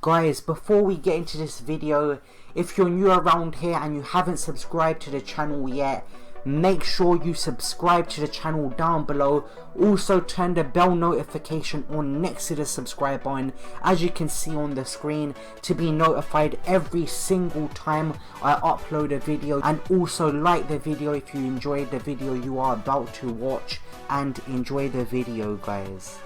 Guys, before we get into this video, if you're new around here and you haven't subscribed to the channel yet, make sure you subscribe to the channel down below. Also turn the bell notification on next to the subscribe button, as you can see on the screen, to be notified every single time I upload a video. And also like the video if you enjoyed the video you are about to watch, and enjoy the video, guys.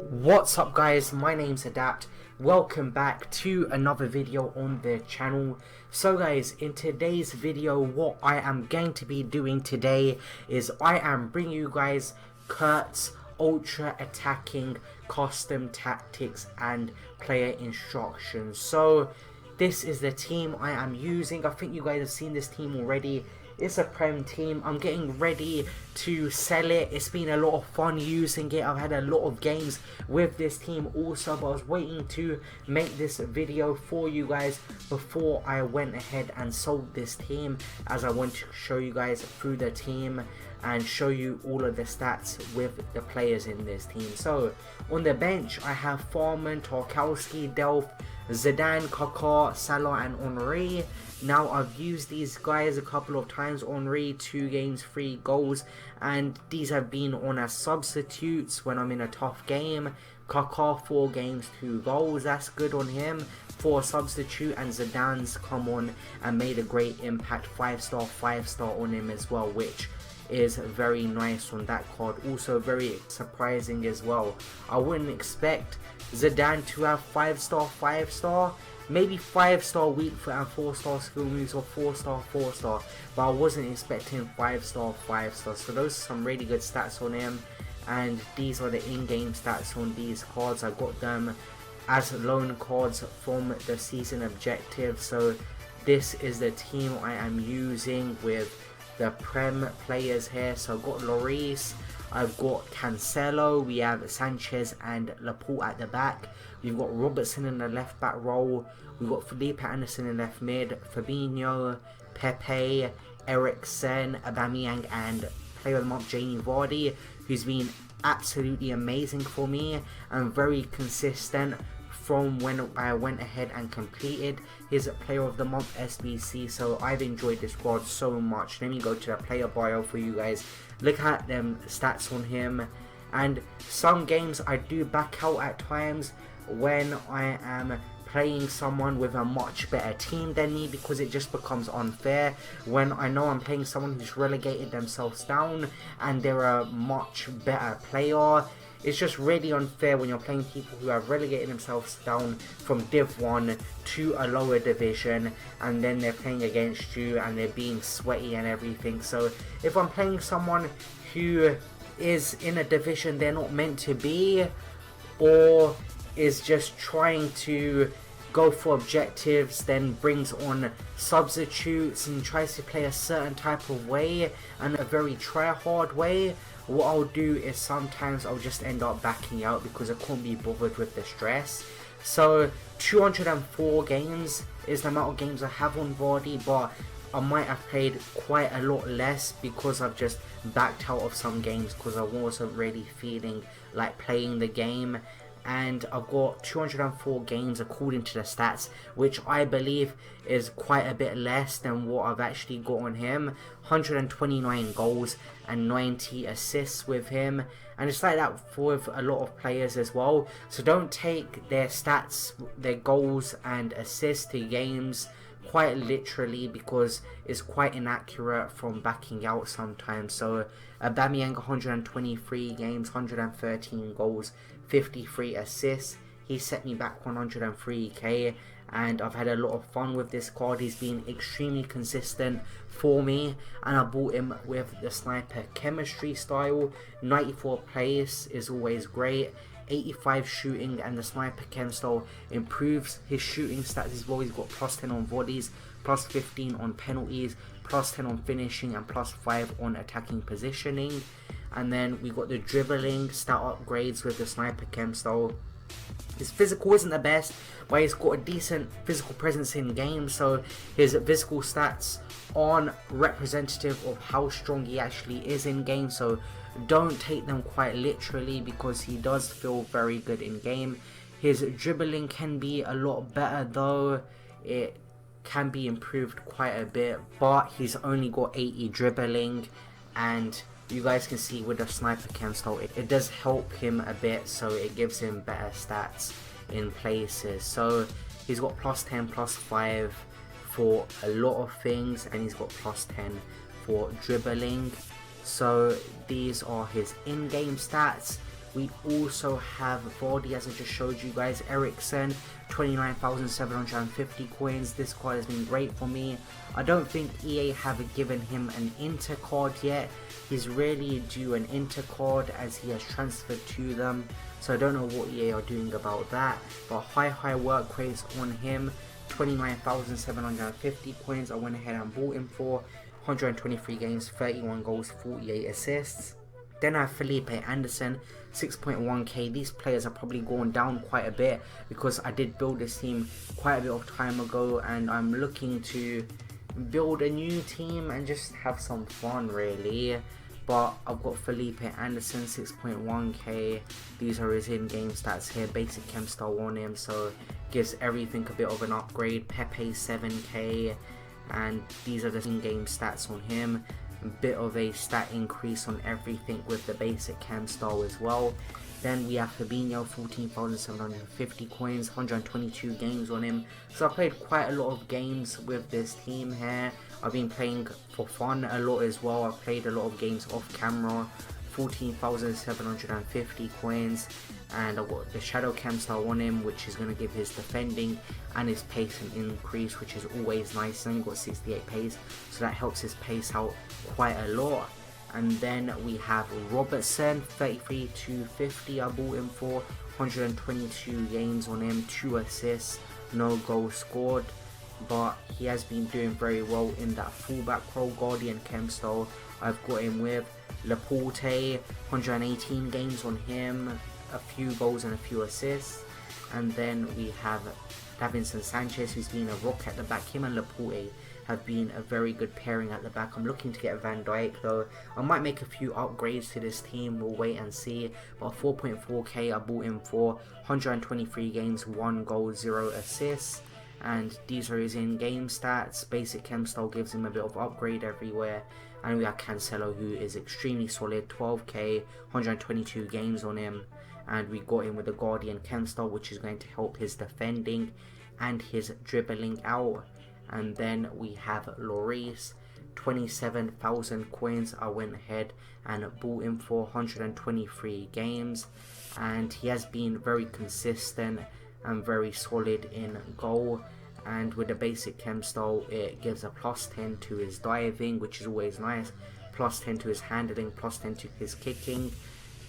What's up guys, my name's Adapt. Welcome back to another video on the channel. So guys, in today's video, what I am going to be doing today is I am bringing you guys KURT's ultra attacking custom tactics and player instructions. So this is the team I am using. I think you guys have seen this team already. It's a Prem team. I'm getting ready to sell it. It's been a lot of fun using it. I've had a lot of games with this team also, but I was waiting to make this video for you guys before I went ahead and sold this team, as I want to show you guys through the team and show you all of the stats with the players in this team. So on the bench I have Farman, Tarkowski, Delph, Zidane, Kaká, Salah and Henry. Now I've used these guys a couple of times. Henry 2 games 3 goals, and these have been on as substitutes when I'm in a tough game. Kaká 4 games 2 goals, that's good on him for a substitute. And Zidane's come on and made a great impact, 5-star 5-star on him as well, which is very nice on that card. Also very surprising as well. I wouldn't expect Zidane to have 5-star 5-star, maybe 5-star weak foot and 4-star skill moves, or 4-star 4-star, but I wasn't expecting 5-star 5-star. So those are some really good stats on him, and these are the in-game stats on these cards. I got them as loan cards from the season objective. So this is the team I am using with the Prem players here. So I've got Lloris, I've got Cancelo, we have Sanchez and Laporte at the back. We've got Robertson in the left back role. We've got Felipe Anderson in left mid, Fabinho, Pepe, Eriksen, Aubameyang, and player of the month Jamie Vardy, who's been absolutely amazing for me and very consistent from when I went ahead and completed his player of the month SBC. So I've enjoyed this squad so much. Let me go to the player bio for you guys. Look at them stats on him. And some games I do back out at times when I am playing someone with a much better team than me, because it just becomes unfair when I know I'm playing someone who's relegated themselves down and they're a much better player. It's just really unfair when you're playing people who have relegated themselves down from Div 1 to a lower division, and then they're playing against you and they're being sweaty and everything. So if I'm playing someone who is in a division they're not meant to be, or is just trying to go for objectives, then brings on substitutes and tries to play a certain type of way and a very try-hard way, what I'll do is sometimes I'll just end up backing out because I can't be bothered with the stress. So 204 games is the amount of games I have on Vardy, but I might have played quite a lot less because I've just backed out of some games because I wasn't really feeling like playing the game. And I've got 204 games according to the stats, which I believe is quite a bit less than what I've actually got on him. 129 goals and 90 assists with him, and it's like that with a lot of players as well. So don't take their stats, their goals and assists to games quite literally, because it's quite inaccurate from backing out sometimes. So Aubameyang 123 games, 113 goals, 53 assists. He set me back 103k, and I've had a lot of fun with this card. He's been extremely consistent for me, and I bought him with the sniper chemistry style. 94 pace is always great, 85 shooting, and the sniper chem style improves his shooting stats as well. He's got plus 10 on volleys, plus 15 on penalties, plus 10 on finishing, and plus 5 on attacking positioning. And then we got the dribbling stat upgrades with the sniper chem style. His physical isn't the best, but he's got a decent physical presence in game, so his physical stats aren't representative of how strong he actually is in game. So don't take them quite literally, because he does feel very good in game. His dribbling can be a lot better though. It can be improved quite a bit, but he's only got 80 dribbling, and you guys can see with the sniper cam style, it does help him a bit, so it gives him better stats in places. So he's got plus 10, plus 5 for a lot of things, and he's got plus 10 for dribbling. So these are his in-game stats. We also have Vardy, as I just showed you guys. Ericsson, 29,750 coins. This card has been great for me. I don't think EA have given him an Inter card yet. He's really due an Inter card as he has transferred to them. So I don't know what EA are doing about that. But high work rates on him. 29,750 coins. I went ahead and bought him for 123 games, 31 goals, 48 assists. Then I have Felipe Anderson, 6.1k. These players are probably going down quite a bit because I did build this team quite a bit of time ago, and I'm looking to build a new team and just have some fun really. But I've got Felipe Anderson, 6.1k. These are his in-game stats here. Basic chem style on him, so gives everything a bit of an upgrade. Pepe, 7k. And these are the in-game stats on him. A bit of a stat increase on everything with the basic cam style as well. Then we have Fabinho, 14,750 coins, 122 games on him. So I played quite a lot of games with this team here. I've been playing for fun a lot as well. I've played a lot of games off camera. 14,750 coins, and I've got the shadow cam style on him, which is going to give his defending and his pace an increase, which is always nice. He's only got 68 pace, so that helps his pace out quite a lot. And then we have Robertson, 33,250. I bought him for 122 games on him, 2 assists, no goals scored, but he has been doing very well in that fullback role. Guardian chem style I've got him with. Laporte, 118 games on him, a few goals and a few assists. And then we have Davinson Sanchez, who's been a rock at the back. Him and Laporte have been a very good pairing at the back. I'm looking to get Van Dijk though. I might make a few upgrades to this team, we'll wait and see. But 4.4k I bought him for, 123 games, 1 goal, 0 assists. And these are his in-game stats. Basic chem style gives him a bit of upgrade everywhere. And we have Cancelo, who is extremely solid, 12k, 122 games on him. And we got him with the Guardian chem style, which is going to help his defending and his dribbling out. And then we have Lloris, 27,000 coins. I went ahead and bought him for 123 games. And he has been very consistent and very solid in goal. And with the basic chem style, it gives a plus 10 to his diving, which is always nice, plus 10 to his handling, plus 10 to his kicking,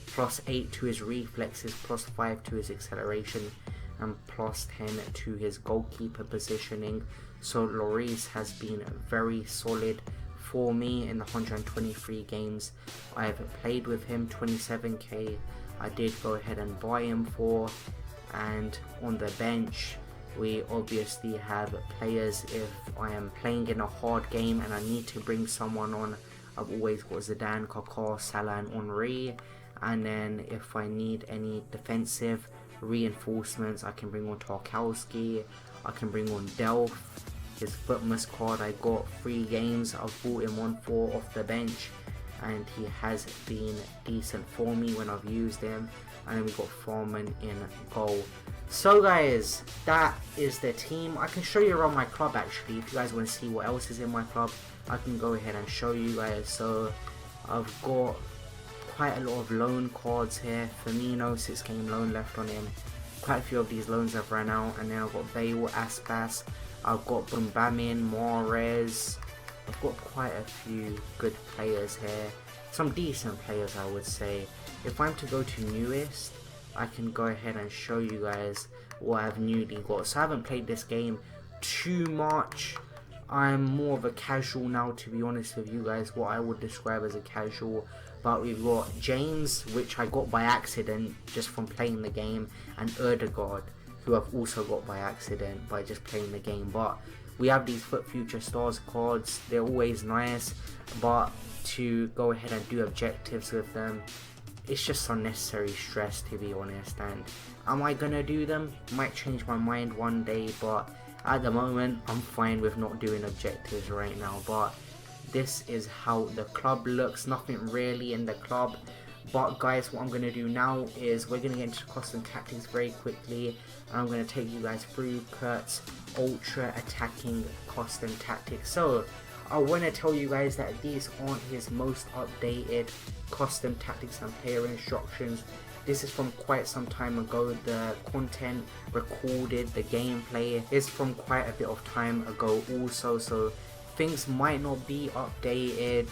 plus 8 to his reflexes, plus 5 to his acceleration, and plus 10 to his goalkeeper positioning. So Lloris has been very solid for me in the 123 games I've played with him. 27k I did go ahead and buy him for. And on the bench, we obviously have players. If I am playing in a hard game and I need to bring someone on, I've always got Zidane, Kaká, Salah and Henry. And then if I need any defensive reinforcements, I can bring on Tarkowski, I can bring on Delph. His Footmas card, I got 3 games, I've bought him on 4 off the bench, and he has been decent for me when I've used him. And then we got Foreman in goal. So guys, that is the team. I can show you around my club actually. If you guys want to see what else is in my club, I can go ahead and show you guys. So I've got quite a lot of loan cards here. Firmino, 6 game loan left on him. Quite a few of these loans have run out. And then I've got Bale, Aspas, I've got Bumbamin, Mahrez. I've got quite a few good players here. Some decent players, I would say. If I'm to go to newest, I can go ahead and show you guys what I've newly got. So I haven't played this game too much. I'm more of a casual now, to be honest with you guys, what I would describe as a casual. But we've got James, which I got by accident just from playing the game, and Erdegaard, who I've also got by accident by just playing the game. But we have these Foot Future Stars cards. They're always nice, but to go ahead and do objectives with them, it's just unnecessary stress, to be honest. And am I gonna do them? Might change my mind one day, but at the moment I'm fine with not doing objectives right now. But this is how the club looks. Nothing really in the club. But guys, what I'm going to do now is we're going to get into custom tactics very quickly, and I'm going to take you guys through KURT's ultra attacking custom tactics. So I want to tell you guys that these aren't his most updated custom tactics and player instructions. This is from quite some time ago. The content recorded, the gameplay is from quite a bit of time ago also, so things might not be updated.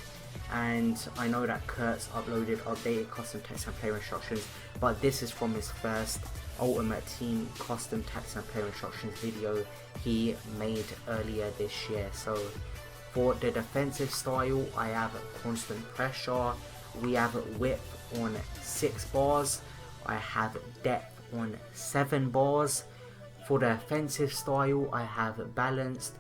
And I know that KURT's uploaded updated custom tactics and player instructions, but this is from his first Ultimate Team custom tactics and player instructions video he made earlier this year. So for the defensive style, I have constant pressure, we have width on 6 bars, I have depth on 7 bars. For the offensive style, I have balanced.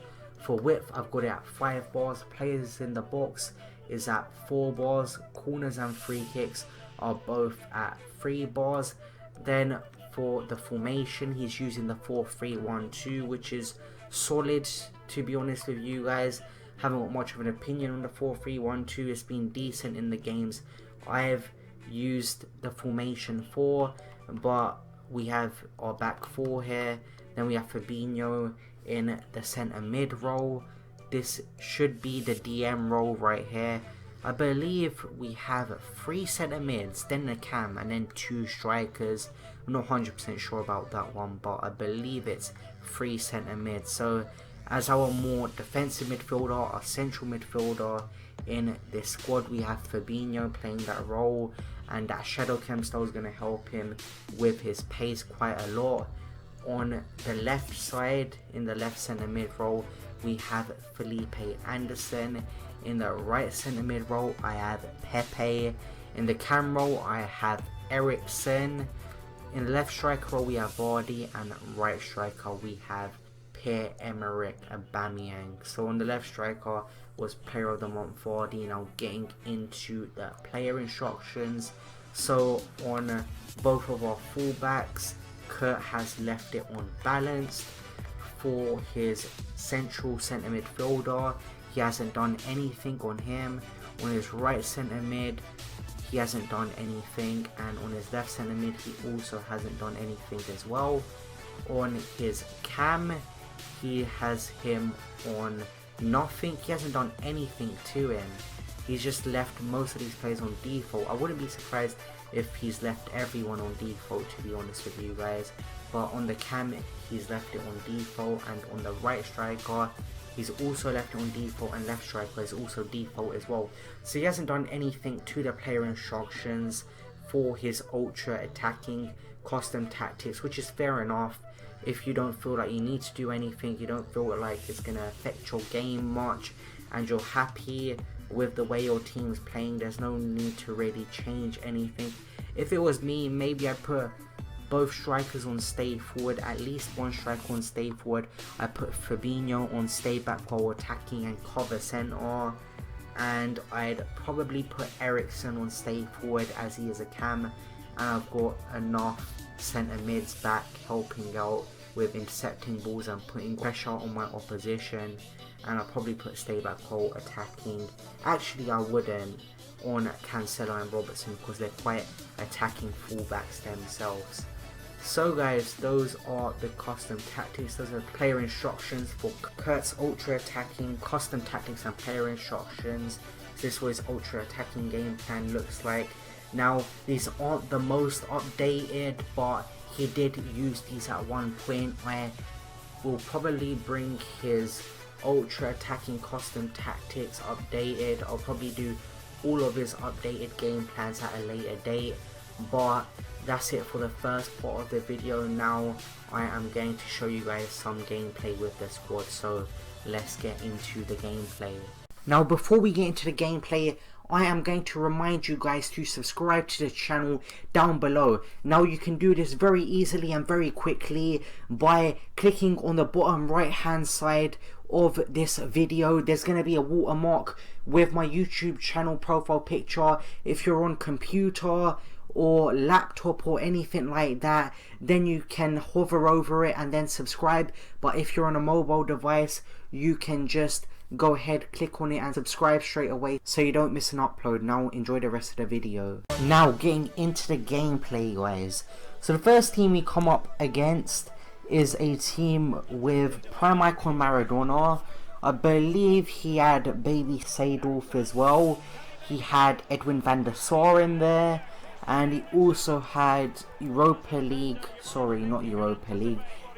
For width, I've got it at 5 bars, players in the box is at 4 bars, corners and free kicks are both at 3 bars. Then for the formation, he's using the 4-3-1-2, which is solid, to be honest with you guys. Haven't got much of an opinion on the 4-3-1-2, it's been decent in the games I've used the formation for. But we have our back 4 here, then we have Fabinho in the centre mid role. This should be the DM role right here. I believe we have 3 centre mids, then a cam, and then 2 strikers. I'm not 100% sure about that one, but I believe it's 3 centre mids. So as our more defensive midfielder, our central midfielder in this squad, we have Fabinho playing that role, and that shadow cam style is going to help him with his pace quite a lot. On the left side, in the left centre mid role, we have Felipe Anderson. In the right centre mid role, I have Pepe. In the cam role, I have Ericsson. In the left striker role, we have Vardy, and right striker we have Pierre-Emerick Aubameyang. So on the left striker was player of the month Vardy. Now getting into the player instructions. So on both of our fullbacks, KURT has left it on balanced. For his central centre midfielder, he hasn't done anything on him. On his right centre mid, he hasn't done anything, and on his left centre mid, he also hasn't done anything as well. On his cam, he has him on nothing. He hasn't done anything to him. He's just left most of these players on default. I wouldn't be surprised if he's left everyone on default, to be honest with you guys. But on the cam, he's left it on default, and on the right striker, he's also left it on default, and left striker is also default as well. So he hasn't done anything to the player instructions for his ultra attacking custom tactics, which is fair enough. If you don't feel like you need to do anything, you don't feel like it's going to affect your game much, and you're happy with the way your team's playing, there's no need to really change anything. If it was me, maybe I'd put both strikers on stay forward, at least one striker on stay forward. I put Fabinho on stay back while attacking and cover centre, and I'd probably put Ericsson on stay forward as he is a cam, and I've got enough centre mids back helping out with intercepting balls and putting pressure on my opposition. And I'll probably put stay back while attacking. Actually, I wouldn't on Cancelo and Robertson because they're quite attacking fullbacks themselves. So guys, those are the custom tactics. Those are player instructions for KURT's ultra attacking custom tactics and player instructions. This is what his ultra attacking game plan looks like. Now, these aren't the most updated, but he did use these at one point. I will probably bring his ultra attacking custom tactics updated. I'll probably do all of his updated game plans at a later date, but that's it for the first part of the video. Now I am going to show you guys some gameplay with the squad, so let's get into the gameplay. Now before we get into the gameplay, I am going to remind you guys to subscribe to the channel down below. Now you can do this very easily and very quickly by clicking on the bottom right hand side of this video. There's going to be a watermark with my YouTube channel profile picture. If you're on computer or laptop or anything like that, then you can hover over it and then subscribe. But if you're on a mobile device, you can just go ahead, click on it and subscribe straight away so you don't miss an upload. Now enjoy the rest of the video. Now getting into the gameplay, guys. So the first team we come up against is a team with Prime Icon Maradona. I believe he had Baby Seedorf as well. He had Edwin van der Sar in there, and he also had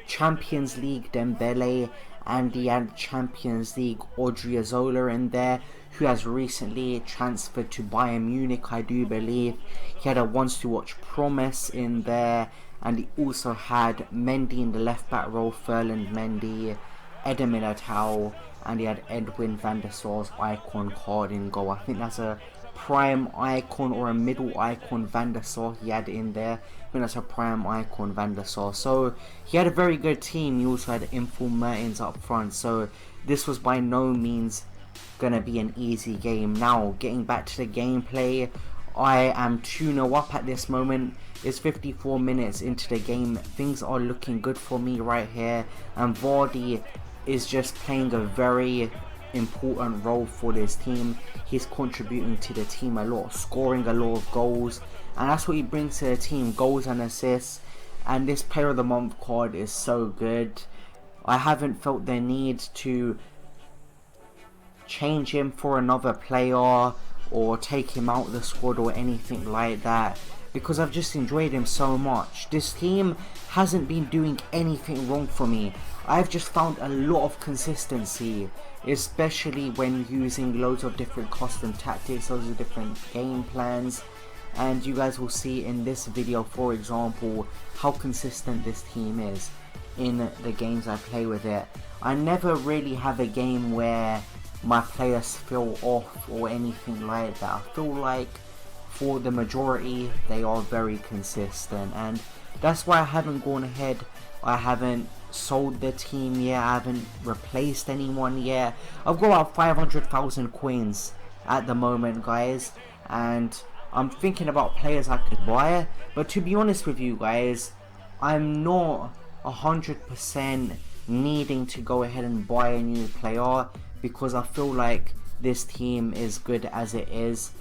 Champions League Dembele, and he had Champions League Odriozola in there, who has recently transferred to Bayern Munich, I do believe. He had a Once to Watch Promise in there, and he also had Mendy in the left back role, Ferland Mendy, Eder Militao, and he had Edwin van der Sar's icon card in goal. I think that's a prime icon or a middle icon Van der Sar he had in there. I think that's a prime icon Van der Sar. So he had a very good team. He also had Info Mertens up front. So this was by no means gonna be an easy game. Now getting back to the gameplay, I am 2-0 up at this moment. It's 54 minutes into the game. Things are looking good for me right here, and Vardy is just playing a very important role for this team. He's contributing to the team a lot, scoring a lot of goals, and that's what he brings to the team, goals and assists. And this Player of the Month card is so good. I haven't felt the need to change him for another player or take him out of the squad or anything like that, because I've just enjoyed him so much. This team hasn't been doing anything wrong for me. I've just found a lot of consistency, especially when using loads of different custom tactics, loads of different game plans. And you guys will see in this video, for example, how consistent this team is in the games I play with it. I never really have a game where my players feel off or anything like that. I feel like for the majority they are very consistent, and that's why I haven't gone ahead. I haven't sold the team yet. I haven't replaced anyone yet. I've got about 500,000 coins at the moment, guys, and I'm thinking about players I could buy. But to be honest with you guys, I'm not 100% needing to go ahead and buy a new player, because I feel like this team is good as it is.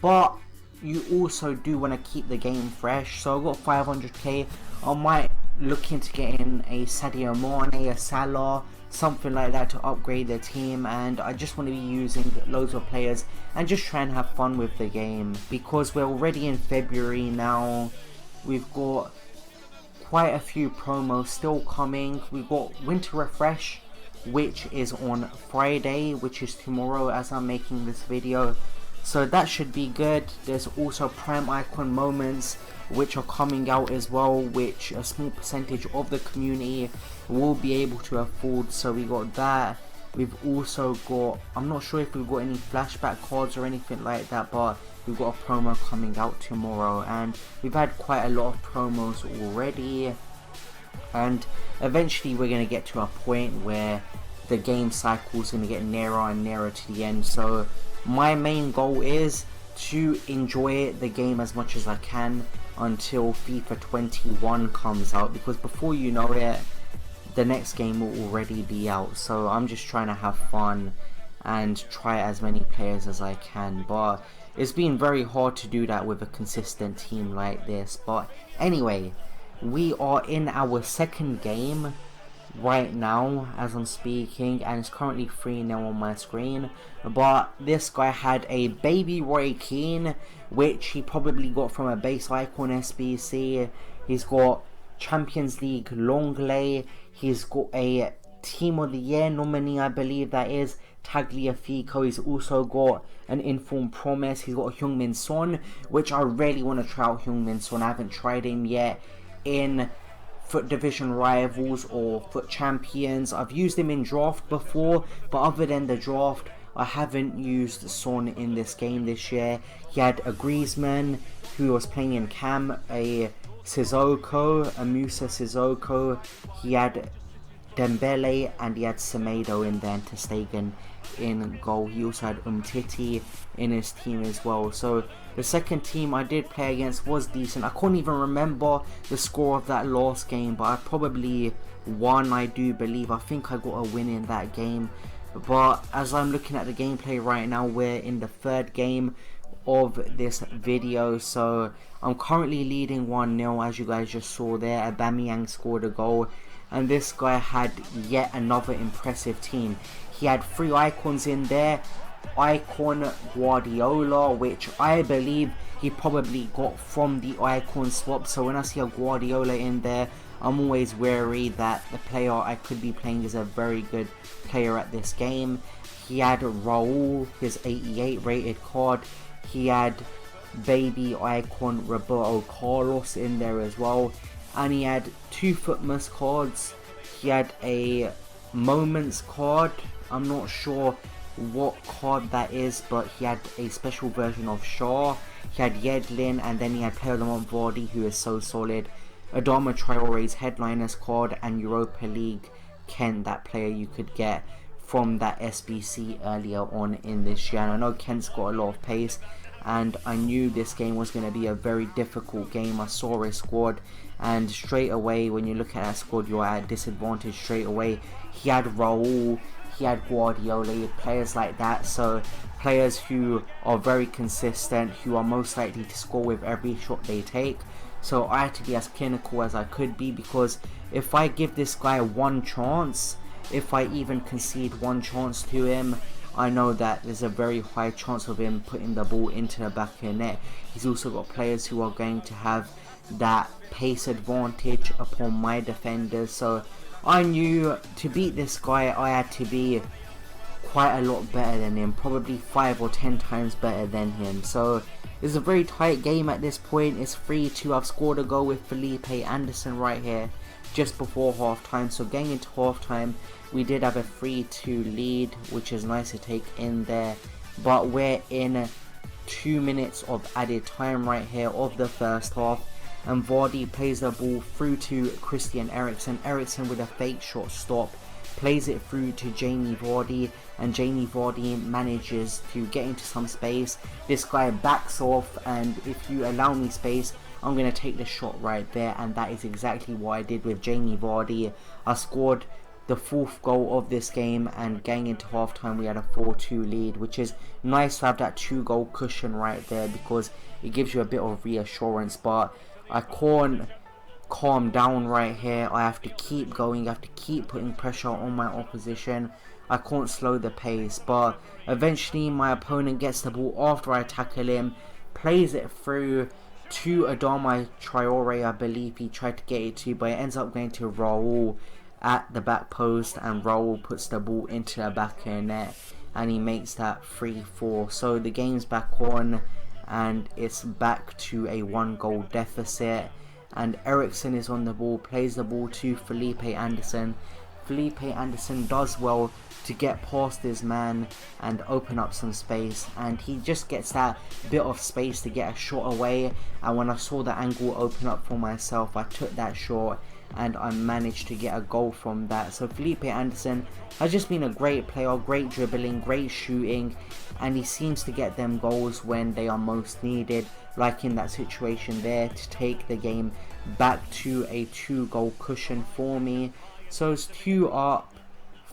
But you also do want to keep the game fresh, so I've got 500k. I might look into getting a Sadio Mane, a Salah, something like that to upgrade the team. And I just want to be using loads of players and just try and have fun with the game, because we're already in February now. We've got quite a few promos still coming. We've got Winter Refresh, which is on Friday, which is tomorrow as I'm making this video, so that should be good. There's also Prime Icon Moments, which are coming out as well, which a small percentage of the community will be able to afford. So we got that. We've also got, I'm not sure if we've got any flashback cards or anything like that, but we've got a promo coming out tomorrow, and we've had quite a lot of promos already. And eventually we're going to get to a point where the game cycle is going to get nearer and nearer to the end. So my main goal is to enjoy the game as much as I can until FIFA 21 comes out, because before you know it, the next game will already be out. So I'm just trying to have fun and try as many players as I can, but it's been very hard to do that with a consistent team like this. But anyway, we are in our second game right now as I'm speaking, and it's currently 3-0 on my screen. But this guy had a baby Roy Keane, which he probably got from a base icon SBC. He's got Champions League Longley. He's got a Team of the Year nominee, I believe that is, Tagliafico. He's also got an Informed Promise. He's got Heung-min Son, which I really want to try out Heung-min Son. I haven't tried him yet in Foot Division Rivals or Foot Champions. I've used him in draft before, but other than the draft, I haven't used Son in this game this year. He had a Griezmann who was playing in Cam, a Sissoko, a Musa Sissoko. He had Dembele, and he had Semedo in there, and ter Stegen in goal. He also had Umtiti in his team as well. So the second team I did play against was decent. I couldn't even remember the score of that last game, but I probably won, I do believe. I think I got a win in that game. But as I'm looking at the gameplay right now, we're in the third game of this video. So I'm currently leading 1-0, as you guys just saw there. Aubameyang scored a goal, and this guy had yet another impressive team. He had 3 icons in there. Icon Guardiola, which I believe he probably got from the icon swap. So when I see a Guardiola in there, I'm always wary that the player I could be playing is a very good player at this game. He had Raul, his 88 rated card. He had baby icon Roberto Carlos in there as well, and he had 2 Footmas cards. He had a Moments card. I'm not sure what card that is, but he had a special version of Shaw. He had Yedlin, and then he had Player of the Month Vardy, who is so solid. Adama Traore's Headliners card, and Europa League Kent, that player you could get from that SBC earlier on in this year. And I know Kent's got a lot of pace, and I knew this game was going to be a very difficult game. I saw his squad, and straight away when you look at that squad, you're at a disadvantage straight away. He had Raul, he had Guardiola, players like that. So players who are very consistent, who are most likely to score with every shot they take. So I had to be as clinical as I could be, because if I give this guy one chance, if I even concede one chance to him, I know that there's a very high chance of him putting the ball into the back of the net. He's also got players who are going to have that pace advantage upon my defenders. So I knew to beat this guy, I had to be quite a lot better than him, probably 5 or 10 times better than him. So it's a very tight game at this point. It's 3-2. I've scored a goal with Felipe Anderson right here just before half time. So getting into half time, we did have a 3-2 lead, which is nice to take in there. But we're in 2 minutes of added time right here of the first half, and Vardy plays the ball through to Christian Eriksen. Eriksen with a fake shot stop plays it through to Jamie Vardy, and Jamie Vardy manages to get into some space. This guy backs off, and if you allow me space, I'm going to take the shot right there, and that is exactly what I did with Jamie Vardy. I scored the 4th goal of this game, and getting into half time we had a 4-2 lead, which is nice to have that 2-goal cushion right there, because it gives you a bit of reassurance. But I can't calm down right here. I have to keep going, I have to keep putting pressure on my opposition. I can't slow the pace. But eventually my opponent gets the ball after I tackle him, plays it through to Adama Traore. I believe he tried to get it to, but it ends up going to Raul at the back post, and Raul puts the ball into the back of the net, and he makes that 3-4. So the game's back on, and it's back to a 1-goal deficit, and Eriksen is on the ball, plays the ball to Felipe Anderson. Felipe Anderson does well to get past his man and open up some space, and he just gets that bit of space to get a shot away. And when I saw the angle open up for myself, I took that shot, and I managed to get a goal from that. So Felipe Anderson has just been a great player, great dribbling, great shooting, and he seems to get them goals when they are most needed, like in that situation there, to take the game back to a 2-goal cushion for me. So it's 2 up,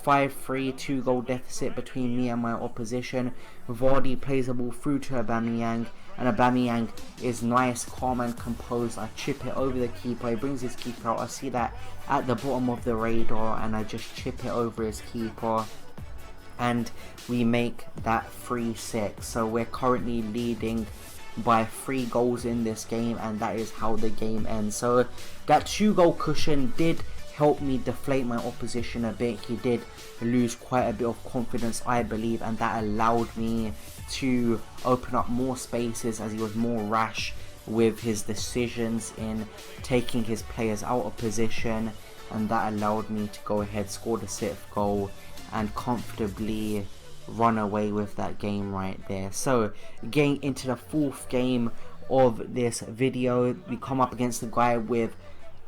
5-3, 2-goal deficit between me and my opposition. Vardy plays the ball through to Aubameyang, and Aubameyang is nice, calm and composed. I chip it over the keeper, he brings his keeper out. I see that at the bottom of the radar, and I just chip it over his keeper, and we make that 3-6. So we're currently leading by 3 goals in this game, and that is how the game ends. So that 2-goal cushion did help me deflate my opposition a bit. He did lose quite a bit of confidence, I believe, and that allowed me to open up more spaces, as he was more rash with his decisions in taking his players out of position, and that allowed me to go ahead, score the 6th goal, and comfortably run away with that game right there. So getting into the 4th game of this video, we come up against the guy with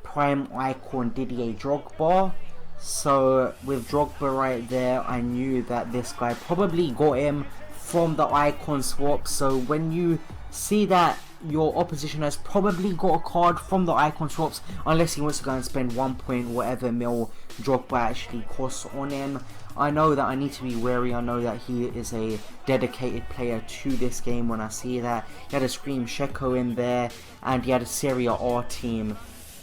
prime icon Didier Drogba. So with Drogba right there, I knew that this guy probably got him from the icon swap. So when you see that your opposition has probably got a card from the icon swaps, unless he wants to go and spend 1 point whatever mil Drogba actually costs on him, I know that I need to be wary. I know that he is a dedicated player to this game. When I see that, he had a Scream Sheko in there, and he had a Serie A team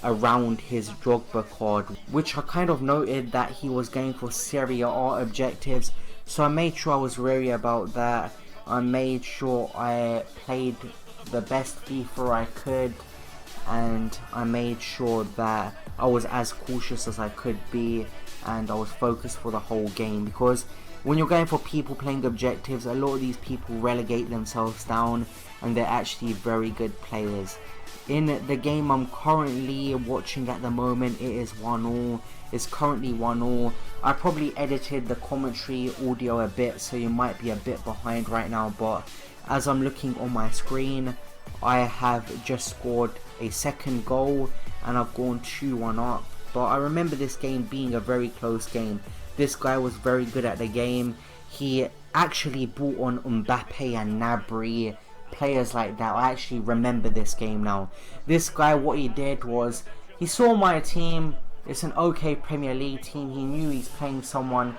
around his Drogba card, which I kind of noted that he was going for Serie A objectives, so I made sure I was wary about that. I made sure I played the best FIFA I could, and I made sure that I was as cautious as I could be, and I was focused for the whole game, because when you're going for people playing objectives, a lot of these people relegate themselves down, and they're actually very good players. In the game I'm currently watching at the moment, it is 1-1. It's currently 1-1. I probably edited the commentary audio a bit, so you might be a bit behind right now, but as I'm looking on my screen, I have just scored a second goal and I've gone 2-1 up. But I remember this game being a very close game. This guy was very good at the game. He actually brought on Mbappe and Gnabry, players like that. I actually remember this game now. This guy, what he did was, he saw my team, it's an okay Premier League team, he knew he's playing someone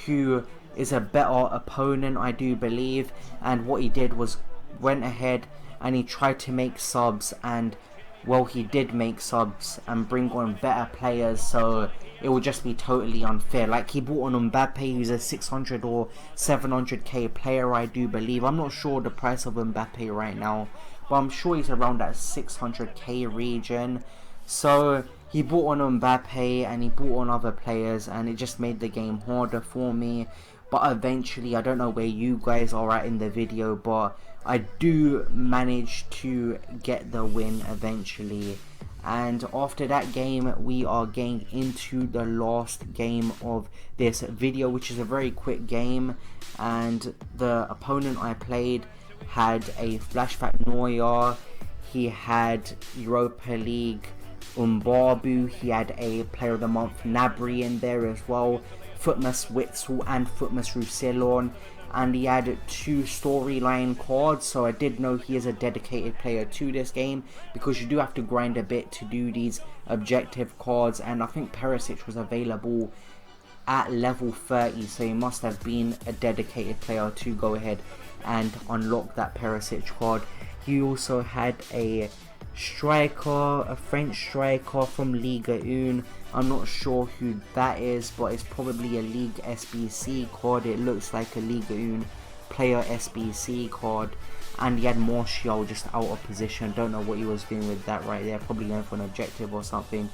who is a better opponent, I do believe, and what he did was went ahead and he tried to make subs, and well, he did make subs and bring on better players, so it would just be totally unfair. Like, he brought on Mbappe, who's a 600 or 700k player, I do believe. I'm not sure the price of Mbappe right now, but I'm sure he's around that 600k region. So he brought on Mbappe and he brought on other players, and it just made the game harder for me. But eventually, I don't know where you guys are at in the video, but I do manage to get the win eventually. And after that game, we are getting into the last game of this video, which is a very quick game. And the opponent I played had a flashback Neuer, he had Europa League Umbabu, he had a player of the month Gnabry in there as well, Footmas Witzel and Footmas Roussillon, and he had 2 storyline cards, so I did know he is a dedicated player to this game, because you do have to grind a bit to do these objective cards, and I think Perisic was available at level 30, so he must have been a dedicated player to go ahead and unlock that Perisic card. He also had a striker, a French striker from Liga 1. I'm not sure who that is, but it's probably a League SBC card. It looks like a Liga 1 player SBC card. And he had Martial just out of position. Don't know what he was doing with that right there. Probably going for an objective or something.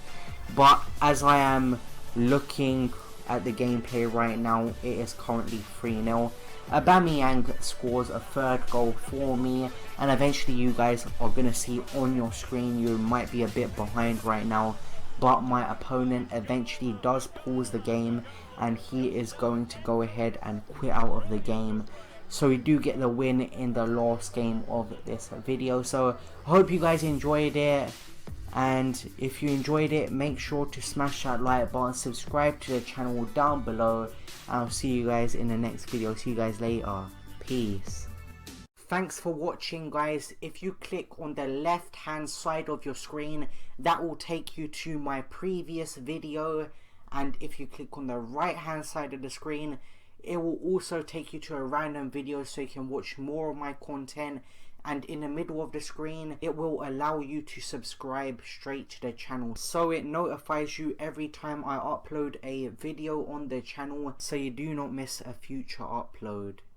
But as I am looking at the gameplay right now, it is currently 3-0. Aubameyang scores a 3rd goal for me, and eventually you guys are going to see on your screen. You might be a bit behind right now, but my opponent eventually does pause the game, and he is going to go ahead and quit out of the game. So we do get the win in the last game of this video. So I hope you guys enjoyed it, and if you enjoyed it, make sure to smash that like button, subscribe to the channel down below. I'll see you guys in the next video. See you guys later. Peace. Thanks for watching, guys. If you click on the left hand side of your screen, that will take you to my previous video, and if you click on the right hand side of the screen, it will also take you to a random video, so you can watch more of my content. And in the middle of the screen, it will allow you to subscribe straight to the channel, so it notifies you every time I upload a video on the channel, so you do not miss a future upload.